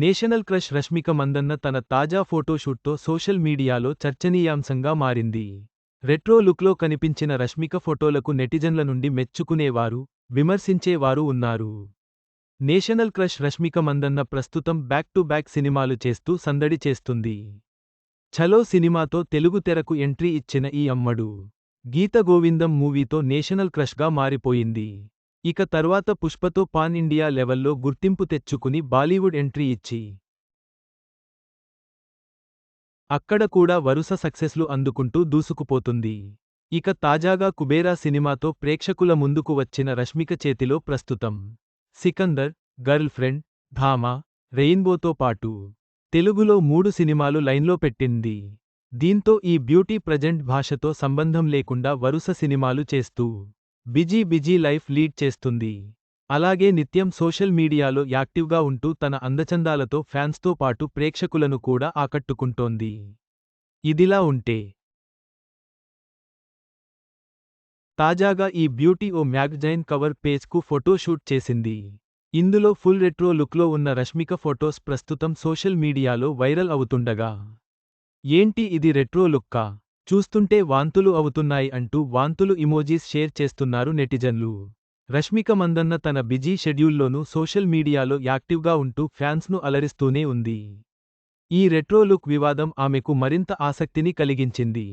National crush Rashmika Mandanna తన తాజా ఫోటోషూట్తో social మీడియాలో చర్చనీయాంశంగా మారింది. రెట్రో లుక్లో కనిపించిన రష్మిక ఫోటోలకు నెటిజన్ల నుండి మెచ్చుకునేవారు, విమర్శించేవారు ఉన్నారు. నేషనల్ క్రష్ రష్మిక మందన్న ప్రస్తుతం బ్యాక్ టు బ్యాక్ సినిమాలు చేస్తూ సందడి చేస్తుంది. ఛలో సినిమాతో తెలుగు తెరకు ఎంట్రీ ఇచ్చిన ఈ అమ్మడు, గీత గోవిందం మూవీతో నేషనల్ క్రష్గా మారిపోయింది. ఇక తర్వాత పుష్పతో పాన్ ఇండియా లెవెల్లో గుర్తింపు తెచ్చుకుని బాలీవుడ్ ఎంట్రీ ఇచ్చి అక్కడ కూడా వరుస సక్సెస్లు అందుకుంటూ దూసుకుపోతుంది. ఇక తాజాగా కుబేరా సినిమాతో ప్రేక్షకుల ముందుకు వచ్చిన రష్మిక చేతిలో ప్రస్తుతం సికందర్, గర్ల్ ఫ్రెండ్, ధామా, రెయిన్బోతో పాటు తెలుగులో 3 సినిమాలు లైన్లో పెట్టింది. దీంతో ఈ బ్యూటీ ప్రజెంట్ భాషతో సంబంధం లేకుండా వరుస సినిమాలు చేస్తూ బిజీ లైఫ్ లీడ్ చేస్తుంది. అలాగే నిత్యం సోషల్ మీడియాలో యాక్టివ్గా ఉంటూ తన అందచందాలతో ఫ్యాన్స్తో పాటు ప్రేక్షకులను కూడా ఆకట్టుకుంటోంది. ఇదిలా ఉంటే తాజాగా ఈ బ్యూటీ ఓ మ్యాగజైన్ కవర్ పేజ్కు ఫోటోషూట్ చేసింది. ఇందులో ఫుల్ రెట్రో లుక్లో ఉన్న రష్మిక ఫొటోస్ ప్రస్తుతం సోషల్ మీడియాలో వైరల్ అవుతుండగా, ఏంటి ఇది రెట్రో లుక్కా, చూస్తుంటే వాంతులు అవుతున్నాయి అంటూ వాంతులు ఇమోజీస్ షేర్ చేస్తున్నారు నెటిజన్లు. రష్మిక మందన్న తన బిజీ షెడ్యూల్లోనూ సోషల్ మీడియాలో యాక్టివ్గా ఉంటూ ఫ్యాన్స్ను అలరిస్తూనే ఉంది. ఈ రెట్రో లుక్ వివాదం ఆమెకు మరింత ఆసక్తిని కలిగించింది.